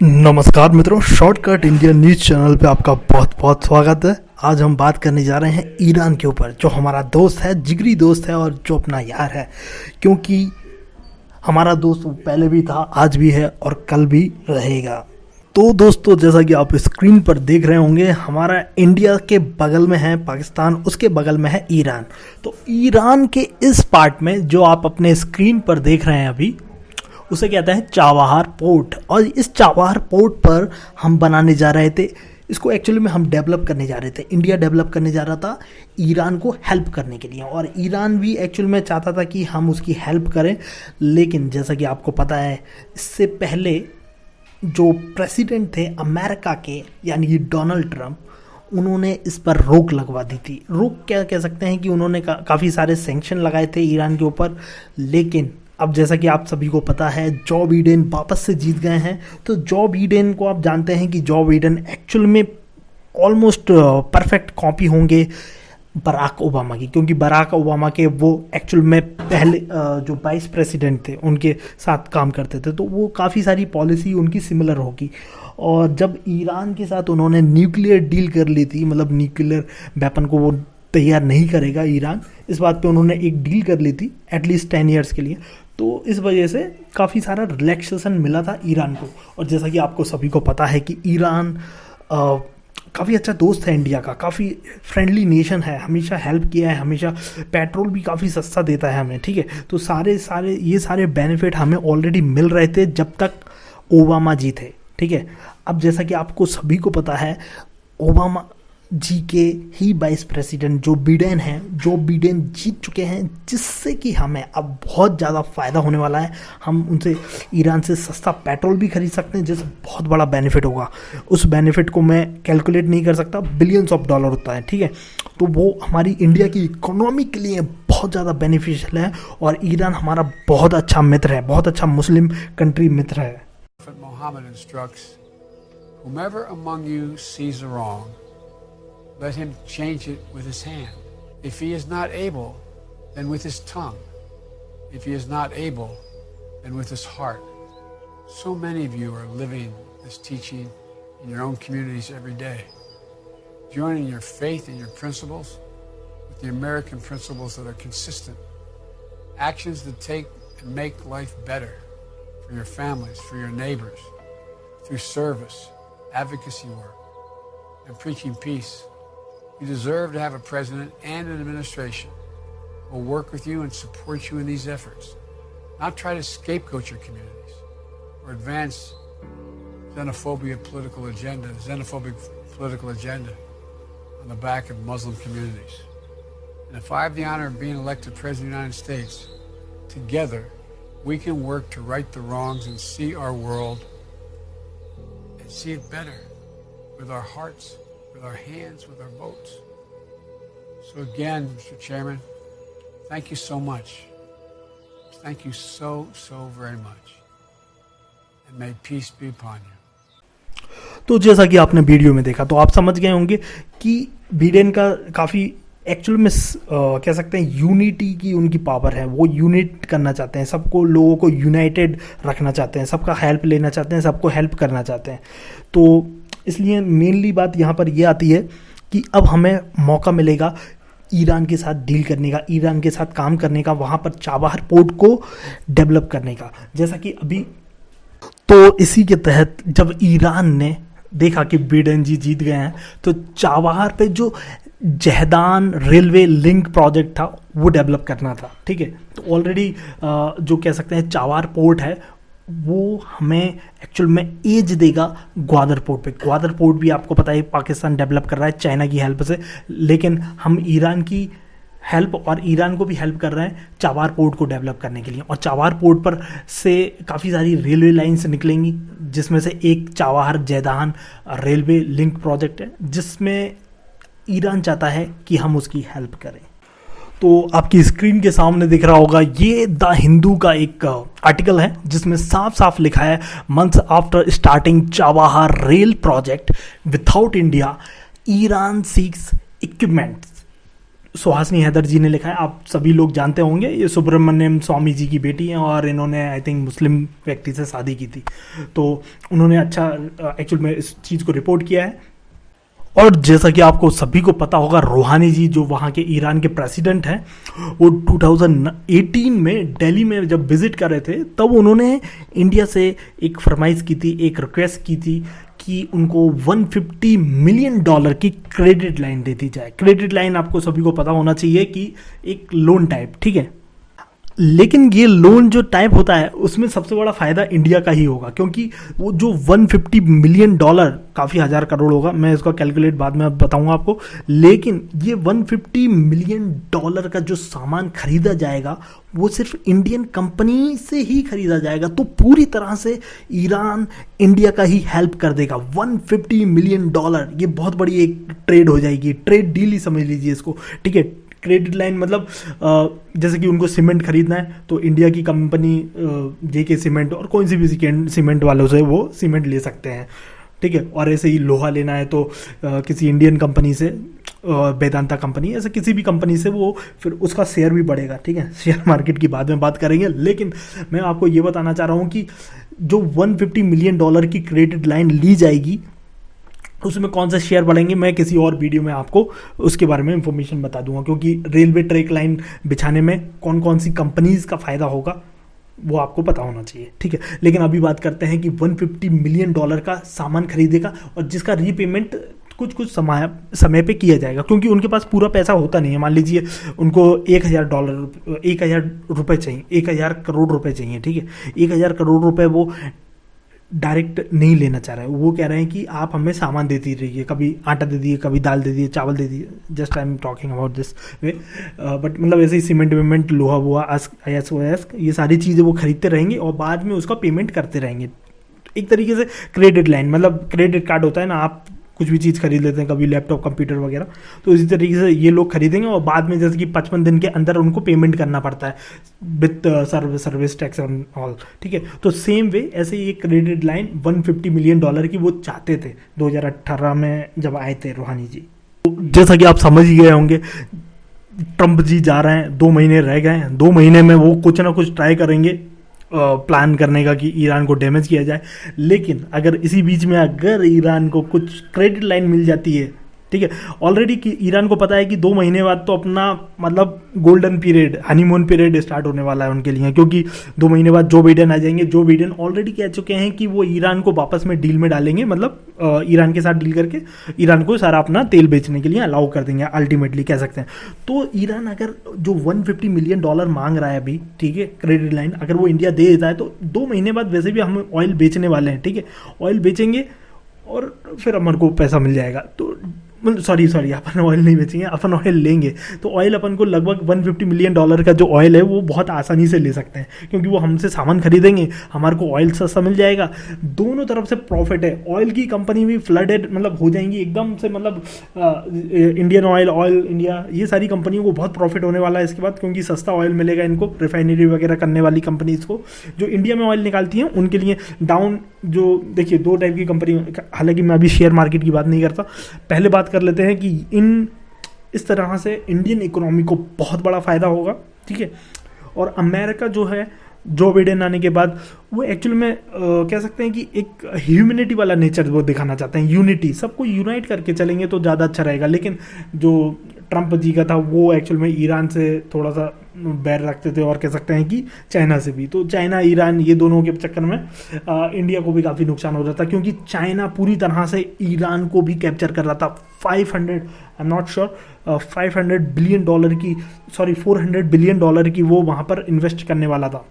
नमस्कार मित्रों, shortcut India news channel पे आपका बहुत बहुत स्वागत है। आज हम बात करने जा रहे हैं ईरान के ऊपर, जो हमारा दोस्त है, जिगरी दोस्त है और जो अपना यार है। क्योंकि हमारा दोस्त पहले भी था, आज भी है और कल भी रहेगा। तो दोस्तों, जैसा कि आप स्क्रीन पर देख रहे होंगे, हमारा इंडिया के बगल में है पाकिस्तान, उसके बगल में है ईरान। तो ईरान के इस पार्ट में जो आप अपने स्क्रीन पर देख रहे हैं अभी, उसे कहते हैं चाबहार पोर्ट। और इस चाबहार पोर्ट पर हम बनाने जा रहे थे, इसको एक्चुअली में हम डेवलप करने जा रहे थे, इंडिया डेवलप करने जा रहा था ईरान को हेल्प करने के लिए। और ईरान भी एक्चुअल में चाहता था कि हम उसकी हेल्प करें। लेकिन जैसा कि आपको पता है, इससे पहले जो प्रेसिडेंट थे अमेरिका के, यानी कि डोनाल्ड ट्रंप, उन्होंने इस पर रोक लगवा दी थी। रोक क्या कह सकते हैं कि उन्होंने काफ़ी सारे सैंक्शन लगाए थे ईरान के ऊपर। लेकिन अब जैसा कि आप सभी को पता है, जो बिडेन वापस से जीत गए हैं। तो जो बिडेन को आप जानते हैं कि जो बिडेन एक्चुअल में ऑलमोस्ट परफेक्ट कॉपी होंगे बराक ओबामा की, क्योंकि बराक ओबामा के वो एक्चुअल में पहले जो वाइस प्रेसिडेंट थे उनके साथ काम करते थे, तो वो काफ़ी सारी पॉलिसी उनकी सिमिलर होगी। और जब ईरान के साथ उन्होंने न्यूक्लियर डील कर ली थी, मतलब न्यूक्लियर वेपन को वो तैयार नहीं करेगा ईरान, इस बात पे उन्होंने एक डील कर ली थी एटलीस्ट 10 ईयर्स के लिए। तो इस वजह से काफ़ी सारा रिलैक्सेशन मिला था ईरान को। और जैसा कि आपको सभी को पता है कि ईरान काफ़ी अच्छा दोस्त है इंडिया का, काफ़ी फ्रेंडली नेशन है, हमेशा हेल्प किया है, हमेशा पेट्रोल भी काफ़ी सस्ता देता है हमें, ठीक है। तो ये सारे बेनिफिट हमें ऑलरेडी मिल रहे थे जब तक ओबामा जी थे, ठीक है। अब जैसा कि आपको सभी को पता है, ओबामा जी के ही वाइस प्रेसिडेंट जो बिडेन हैं, जो बिडेन जीत चुके हैं, जिससे कि हमें अब बहुत ज़्यादा फ़ायदा होने वाला है। हम उनसे ईरान से सस्ता पेट्रोल भी खरीद सकते हैं, जिससे बहुत बड़ा बेनिफिट होगा। उस बेनिफिट को मैं कैलकुलेट नहीं कर सकता, बिलियंस ऑफ डॉलर होता है, ठीक है। तो वो हमारी इंडिया की इकोनॉमी के लिए बहुत ज़्यादा बेनिफिशियल है। और ईरान हमारा बहुत अच्छा मित्र है, बहुत अच्छा मुस्लिम कंट्री मित्र है। Muhammad instructs, whomever among you sees a wrong, let him change it with his hand. If he is not able, then with his tongue. If he is not able, then with his heart. So many of you are living this teaching in your own communities every day, joining your faith and your principles with the American principles that are consistent, actions that take and make life better for your families, for your neighbors, through service, advocacy work, and preaching peace. You deserve to have a president and an administration who will work with you and support you in these efforts, not try to scapegoat your communities or advance xenophobic political agenda on the back of Muslim communities. And if I have the honor of being elected President of the United States, together we can work to right the wrongs and see our world and see it better with our hearts, with our hands, with our votes. So again, Mr. Chairman, thank you so much. Thank you so very much. And may peace be upon you. तो जैसा कि आपने video में देखा, तो आप समझ गए होंगे कि बिडेन का काफ़ी एक्चुअल में कह सकते हैं यूनिटी की उनकी पावर है। वो यूनिट करना चाहते हैं, सबको, लोगों को यूनाइटेड रखना चाहते हैं, सबका हेल्प लेना चाहते हैं, सबको हेल्प करना चाहते हैं। तो इसलिए मेनली बात यहाँ पर ये आती है कि अब हमें मौका मिलेगा ईरान के साथ डील करने का, ईरान के साथ काम करने का, वहाँ पर चाबहार पोर्ट को डेवलप करने का। जैसा कि अभी तो इसी के तहत जब ईरान ने देखा कि बिडेन जी जीत गए हैं, तो चाबहार पे जो जहदान रेलवे लिंक प्रोजेक्ट था वो डेवलप करना था, ठीक है। तो ऑलरेडी जो कह सकते हैं चाबहार पोर्ट है, वो हमें एक्चुअल में एज देगा ग्वादर पोर्ट पे। ग्वादर पोर्ट भी आपको पता है पाकिस्तान डेवलप कर रहा है चाइना की हेल्प से, लेकिन हम ईरान की हेल्प और ईरान को भी हेल्प कर रहे हैं चाबहार पोर्ट को डेवलप करने के लिए। और चाबहार पोर्ट पर से काफ़ी सारी रेलवे लाइन्स निकलेंगी, जिसमें से एक चाबहार जहदान रेलवे लिंक प्रोजेक्ट है, जिसमें ईरान चाहता है कि हम उसकी हेल्प करें। तो आपकी स्क्रीन के सामने दिख रहा होगा, ये द हिंदू का एक आर्टिकल है, जिसमें साफ साफ लिखा है, months after starting Chabahar rail project without India, Iran seeks equipments Suhasini Haidar ji ने लिखा है, आप सभी लोग जानते होंगे, ये सुब्रमण्यम स्वामी जी की बेटी हैं और इन्होंने आई थिंक मुस्लिम व्यक्ति से शादी की थी। तो उन्होंने अच्छा एक्चुअल में इस चीज़ को रिपोर्ट किया है। और जैसा कि आपको सभी को पता होगा, रूहानी जी जो वहाँ के ईरान के प्रेसिडेंट हैं, वो 2018 में दिल्ली में जब विजिट कर रहे थे तब उन्होंने इंडिया से एक फरमाइश की थी, एक रिक्वेस्ट की थी कि उनको $150 मिलियन की क्रेडिट लाइन दे दी जाए। क्रेडिट लाइन आपको सभी को पता होना चाहिए कि एक लोन टाइप, ठीक है। लेकिन ये लोन जो टाइप होता है उसमें सबसे बड़ा फायदा इंडिया का ही होगा, क्योंकि वो जो $150 मिलियन काफ़ी हज़ार करोड़ होगा, मैं इसका कैलकुलेट बाद में बताऊंगा आपको। लेकिन ये $150 मिलियन का जो सामान खरीदा जाएगा वो सिर्फ इंडियन कंपनी से ही खरीदा जाएगा। तो पूरी तरह से ईरान इंडिया का ही हेल्प कर देगा। $150 मिलियन, ये बहुत बड़ी एक ट्रेड हो जाएगी, ट्रेड डील ही समझ लीजिए इसको, ठीक है। क्रेडिट लाइन मतलब जैसे कि उनको सीमेंट खरीदना है तो इंडिया की कंपनी जेके सीमेंट और कोई सी भी सीमेंट वालों से वो सीमेंट ले सकते हैं, ठीक है। और ऐसे ही लोहा लेना है तो किसी इंडियन कंपनी से, वेदांता कंपनी, ऐसे किसी भी कंपनी से वो फिर उसका शेयर भी बढ़ेगा, ठीक है। शेयर मार्केट की बाद में बात करेंगे, लेकिन मैं आपको ये बताना चाह रहा हूँ कि जो $150 मिलियन की क्रेडिट लाइन ली जाएगी उसमें कौन से शेयर बढ़ेंगे, मैं किसी और वीडियो में आपको उसके बारे में इंफॉर्मेशन बता दूंगा, क्योंकि रेलवे ट्रैक लाइन बिछाने में कौन कौन सी कंपनीज का फ़ायदा होगा वो आपको पता होना चाहिए, ठीक है। लेकिन अभी बात करते हैं कि $150 मिलियन का सामान खरीदेगा और जिसका रीपेमेंट कुछ समय पे किया जाएगा, क्योंकि उनके पास पूरा पैसा होता नहीं है। मान लीजिए उनको $1,000 रुपये चाहिए, 1,000 करोड़ रुपए चाहिए, ठीक है। 1,000 करोड़ रुपए वो डायरेक्ट नहीं लेना चाह रहे हैं, वो कह रहे हैं कि आप हमें सामान देती रहिए, कभी आटा दे दिए, कभी दाल दे दिए, चावल दे दिए, just I am talking about this way, but मतलब ऐसे ही सीमेंट वेमेंट, लोहा वोहा, ये सारी चीज़ें वो खरीदते रहेंगे और बाद में उसका पेमेंट करते रहेंगे। एक तरीके से क्रेडिट लाइन, मतलब क्रेडिट कार्ड होता है ना, आप कुछ भी चीज़ खरीद लेते हैं, कभी लैपटॉप, कंप्यूटर वगैरह, तो इसी तरीके से ये लोग खरीदेंगे और बाद में जैसे कि 55 दिन के अंदर उनको पेमेंट करना पड़ता है with service tax and all, ठीक है। तो सेम वे ऐसे ही एक क्रेडिट लाइन $150 मिलियन की वो चाहते थे 2018 में जब आए थे रूहानी जी। तो जैसा कि आप समझ ही गए होंगे, ट्रंप जी जा रहे हैं, 2 महीने रह गए हैं, 2 महीने में वो कुछ ना कुछ ट्राई करेंगे प्लान करने का कि ईरान को डैमेज किया जाए। लेकिन अगर इसी बीच में अगर ईरान को कुछ क्रेडिट लाइन मिल जाती है, ठीक है, ऑलरेडी कि ईरान को पता है कि 2 महीने बाद तो अपना मतलब golden period, honeymoon period start होने वाला है उनके लिए, क्योंकि 2 महीने बाद जो बाइडेन आ जाएंगे। जो बाइडेन ऑलरेडी कह चुके हैं कि वो ईरान को वापस में डील में डालेंगे, मतलब ईरान के साथ डील करके ईरान को सारा अपना तेल बेचने के लिए अलाउ कर देंगे, अल्टीमेटली कह सकते हैं। तो ईरान अगर जो $150 मिलियन मांग रहा है अभी, ठीक है, क्रेडिट लाइन, अगर वो इंडिया दे देता है तो 2 महीने बाद वैसे भी हम ऑयल बेचने वाले हैं, ठीक है, ऑयल बेचेंगे और फिर हमारे को पैसा मिल जाएगा। तो सॉरी अपन ऑयल नहीं बेचेंगे, अपन ऑयल लेंगे, तो ऑयल अपन को लगभग $150 मिलियन का जो ऑयल है वो बहुत आसानी से ले सकते हैं, क्योंकि वो हमसे सामान खरीदेंगे, हमारे को ऑयल सस्ता मिल जाएगा, दोनों तरफ से प्रॉफिट है। ऑयल की कंपनी भी फ्लडेड मतलब हो जाएंगी एकदम से, मतलब इंडियन ऑयल, ऑयल इंडिया, ये सारी कंपनियों को बहुत प्रॉफिट होने वाला है इसके बाद, क्योंकि सस्ता ऑयल मिलेगा इनको, रिफाइनरी वगैरह करने वाली कंपनीज को जो इंडिया में ऑयल निकालती हैं उनके लिए डाउन। जो देखिए 2 टाइप की कंपनी, हालांकि मैं अभी शेयर मार्केट की बात नहीं करता, पहले बात कर लेते हैं कि इस तरह से इंडियन इकोनॉमी को बहुत बड़ा फायदा होगा, ठीक है। और अमेरिका जो है, जो बाइडेन आने के बाद, वो एक्चुअली में कह सकते हैं कि एक ह्यूमैनिटी वाला नेचर वो दिखाना चाहते हैं, यूनिटी, सबको यूनाइट करके चलेंगे तो ज़्यादा अच्छा रहेगा। लेकिन जो ट्रंप जी का था वो एक्चुअल में ईरान से थोड़ा सा बैर रखते थे और कह सकते हैं कि चाइना से भी। तो चाइना ईरान ये दोनों के चक्कर में इंडिया को भी काफ़ी नुकसान हो रहा था, क्योंकि चाइना पूरी तरह से ईरान को भी कैप्चर कर रहा था। 500 बिलियन की, सॉरी $400 बिलियन की वो वहाँ पर इन्वेस्ट करने वाला था।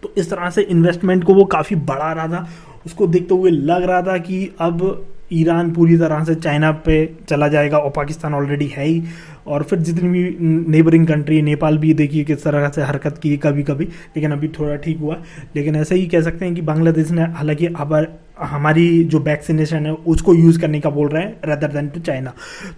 तो इस तरह से इन्वेस्टमेंट को वो काफ़ी बढ़ा रहा था। उसको देखते हुए लग रहा था कि अब ईरान पूरी तरह से चाइना पे चला जाएगा, और पाकिस्तान ऑलरेडी है ही, और फिर जितनी भी नेबरिंग कंट्री, नेपाल भी देखिए किस तरह से हरकत की कभी कभी, लेकिन अभी थोड़ा ठीक हुआ। लेकिन ऐसे ही कह सकते हैं कि बांग्लादेश ने, हालांकि अब हमारी जो वैक्सीनेशन है उसको यूज़ करने का बोल रहे हैं रेदर देन टू चाइना।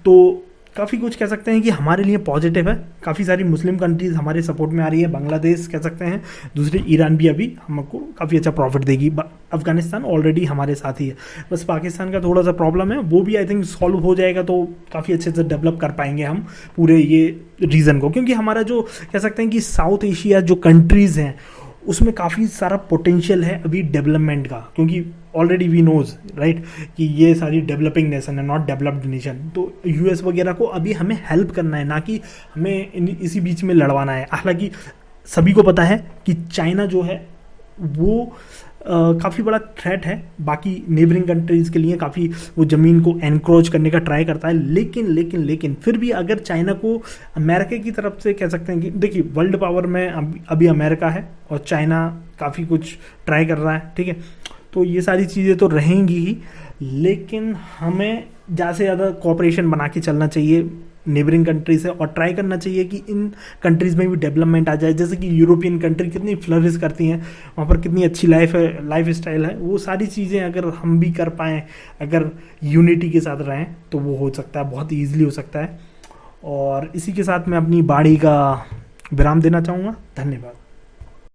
तो काफ़ी कुछ कह सकते हैं कि हमारे लिए पॉजिटिव है। काफ़ी सारी मुस्लिम कंट्रीज़ हमारे सपोर्ट में आ रही है, बांग्लादेश कह सकते हैं, दूसरी ईरान भी अभी हमको काफ़ी अच्छा प्रॉफिट देगी। अफगानिस्तान ऑलरेडी हमारे साथ ही है, बस पाकिस्तान का थोड़ा सा प्रॉब्लम है, वो भी आई थिंक सॉल्व हो जाएगा तो काफ़ी अच्छे से डेवलप कर पाएंगे हम पूरे ये रीजन को। क्योंकि हमारा जो कह सकते हैं कि साउथ एशिया जो कंट्रीज़ हैं उसमें काफ़ी सारा पोटेंशियल है अभी डेवलपमेंट का, क्योंकि ऑलरेडी वी नोज राइट कि ये सारी डेवलपिंग नेशन है, नॉट डेवलप्ड नेशन। तो यूएस वगैरह को अभी हमें हेल्प करना है, ना कि हमें इसी बीच में लड़वाना है। हालांकि सभी को पता है कि चाइना जो है वो काफ़ी बड़ा थ्रेट है बाकी नेबरिंग कंट्रीज़ के लिए, काफ़ी वो ज़मीन को एनक्रोच करने का ट्राई करता है। लेकिन फिर भी अगर चाइना को अमेरिका की तरफ से कह सकते हैं कि देखिए वर्ल्ड पावर में अभी अमेरिका है और चाइना काफ़ी कुछ ट्राई कर रहा है, ठीक है, तो ये सारी चीज़ें तो रहेंगी ही, लेकिन हमें ज़्यादा से ज़्यादा कोऑपरेशन बना के चलना चाहिए नेबरिंग कंट्री से, और ट्राई करना चाहिए कि इन कंट्रीज़ में भी डेवलपमेंट आ जाए। जैसे कि यूरोपियन कंट्री कितनी फ्लरिश करती हैं, वहाँ पर कितनी अच्छी लाइफ स्टाइल है, वो सारी चीज़ें अगर हम भी कर पाएँ, अगर यूनिटी के साथ रहें तो वो हो सकता है, बहुत ईजिली हो सकता है। और इसी के साथ मैं अपनी बाड़ी का विराम देना चाहूँगा। धन्यवाद।